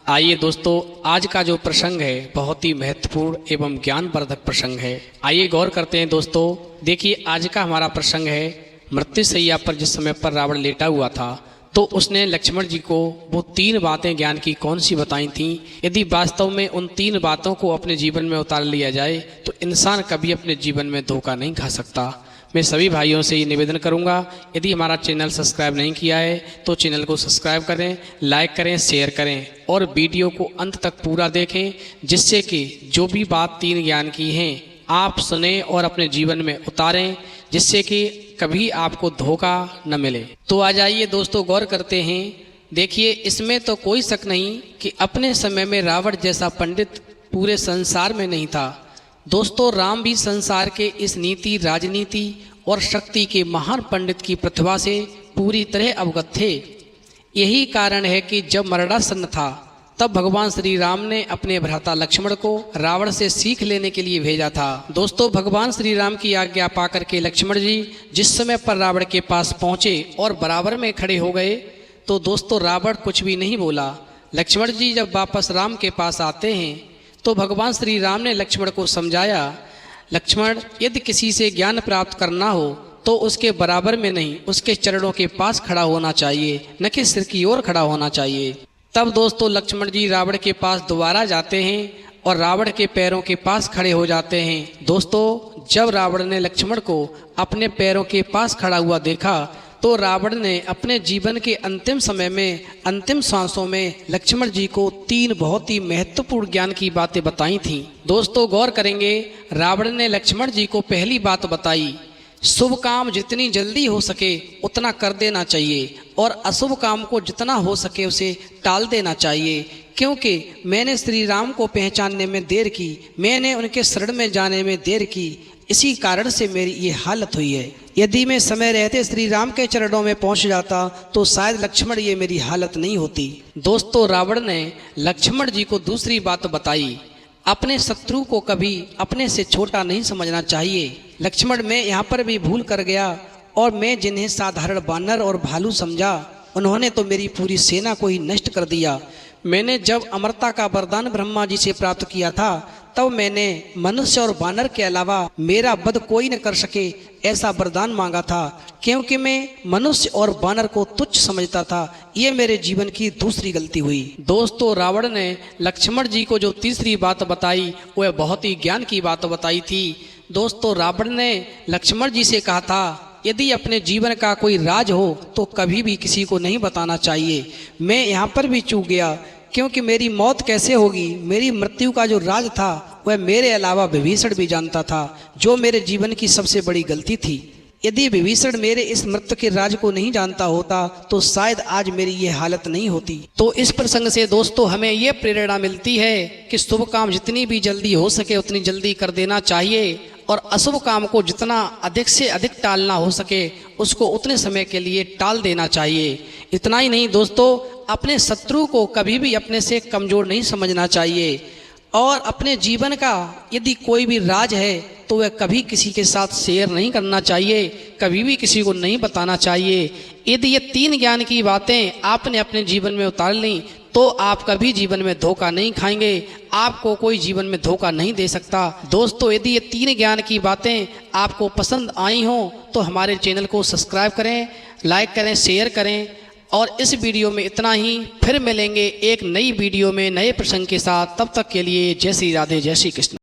आइए दोस्तों, आज का जो प्रसंग है बहुत ही महत्वपूर्ण एवं ज्ञानवर्धक प्रसंग है। आइए गौर करते हैं दोस्तों। देखिए, आज का हमारा प्रसंग है मृत्युशैया पर जिस समय पर रावण लेटा हुआ था तो उसने लक्ष्मण जी को वो 3 बातें ज्ञान की कौन सी बताई थीं। यदि वास्तव में उन 3 बातों को अपने जीवन में उतार लिया जाए तो इंसान कभी अपने जीवन में धोखा नहीं खा सकता। मैं सभी भाइयों से ये निवेदन करूंगा, यदि हमारा चैनल सब्सक्राइब नहीं किया है तो चैनल को सब्सक्राइब करें, लाइक करें, शेयर करें और वीडियो को अंत तक पूरा देखें, जिससे कि जो भी बात 3 ज्ञान की हैं आप सुने और अपने जीवन में उतारें, जिससे कि कभी आपको धोखा न मिले। तो आ जाइए दोस्तों, गौर करते हैं। देखिए, इसमें तो कोई शक नहीं कि अपने समय में रावण जैसा पंडित पूरे संसार में नहीं था। दोस्तों, राम भी संसार के इस नीति, राजनीति और शक्ति के महान पंडित की प्रतिभा से पूरी तरह अवगत थे। यही कारण है कि जब मरणासन्न था तब भगवान श्री राम ने अपने भ्राता लक्ष्मण को रावण से सीख लेने के लिए भेजा था। दोस्तों, भगवान श्री राम की आज्ञा पाकर के लक्ष्मण जी जिस समय पर रावण के पास पहुंचे और बराबर में खड़े हो गए तो दोस्तों रावण कुछ भी नहीं बोला। लक्ष्मण जी जब वापस राम के पास आते हैं तो भगवान श्री राम ने लक्ष्मण को समझाया, लक्ष्मण, यदि किसी से ज्ञान प्राप्त करना हो तो उसके बराबर में नहीं, उसके चरणों के पास खड़ा होना चाहिए, न कि सिर की ओर खड़ा होना चाहिए। तब दोस्तों लक्ष्मण जी रावण के पास दोबारा जाते हैं और रावण के पैरों के पास खड़े हो जाते हैं। दोस्तों, जब रावण ने लक्ष्मण को अपने पैरों के पास खड़ा हुआ देखा तो रावण ने अपने जीवन के अंतिम समय में, अंतिम सांसों में लक्ष्मण जी को 3 बहुत ही महत्वपूर्ण ज्ञान की बातें बताई थीं। दोस्तों, गौर करेंगे, रावण ने लक्ष्मण जी को पहली बात बताई, शुभ काम जितनी जल्दी हो सके उतना कर देना चाहिए और अशुभ काम को जितना हो सके उसे टाल देना चाहिए, क्योंकि मैंने श्री राम को पहचानने में देर की, मैंने उनके शरण में जाने में देर की, इसी कारण से मेरी ये हालत हुई है। यदि मैं समय रहते श्री राम के चरणों में पहुंच जाता तो शायद लक्ष्मण ये मेरी हालत नहीं होती। दोस्तों, रावण ने लक्ष्मण जी को दूसरी बात बताई, अपने शत्रु को कभी अपने से छोटा नहीं समझना चाहिए। लक्ष्मण, मैं यहाँ पर भी भूल कर गया और मैं जिन्हें साधारण बानर और भालू समझा उन्होंने तो मेरी पूरी सेना को ही नष्ट कर दिया। मैंने जब अमरता का वरदान ब्रह्मा जी से प्राप्त किया था तब मैंने मनुष्य और बानर के अलावा मेरा वध कोई न कर सके ऐसा वरदान मांगा था, क्योंकि मैं मनुष्य और बानर को तुच्छ समझता था। ये मेरे जीवन की दूसरी गलती हुई। दोस्तों, रावण ने लक्ष्मण जी को जो तीसरी बात बताई वह बहुत ही ज्ञान की बात बताई थी। दोस्तों, रावण ने लक्ष्मण जी से कहा था, यदि अपने जीवन का कोई राज हो तो कभी भी किसी को नहीं बताना चाहिए। मैं यहाँ पर भी चूक गया, क्योंकि मेरी मौत कैसे होगी, मेरी मृत्यु का जो राज था वह मेरे अलावा विभीषण भी जानता था, जो मेरे जीवन की सबसे बड़ी गलती थी। यदि विभीषण मेरे इस मृत्यु के राज को नहीं जानता होता तो शायद आज मेरी ये हालत नहीं होती। तो इस प्रसंग से दोस्तों हमें ये प्रेरणा मिलती है कि शुभ काम जितनी भी जल्दी हो सके उतनी जल्दी कर देना चाहिए और अशुभ काम को जितना अधिक से अधिक टालना हो सके उसको उतने समय के लिए टाल देना चाहिए। इतना ही नहीं दोस्तों, अपने शत्रु को कभी भी अपने से कमज़ोर नहीं समझना चाहिए और अपने जीवन का यदि कोई भी राज है तो वह कभी किसी के साथ शेयर नहीं करना चाहिए, कभी भी किसी को नहीं बताना चाहिए। यदि ये 3 ज्ञान की बातें आपने अपने जीवन में उतार ली तो आप कभी जीवन में धोखा नहीं खाएंगे, आपको कोई जीवन में धोखा नहीं दे सकता। दोस्तों, यदि ये 3 ज्ञान की बातें आपको पसंद आई हों तो हमारे चैनल को सब्सक्राइब करें, लाइक करें, शेयर करें और इस वीडियो में इतना ही। फिर मिलेंगे एक नई वीडियो में नए प्रसंग के साथ। तब तक के लिए जय श्री राधे, जय श्री कृष्ण।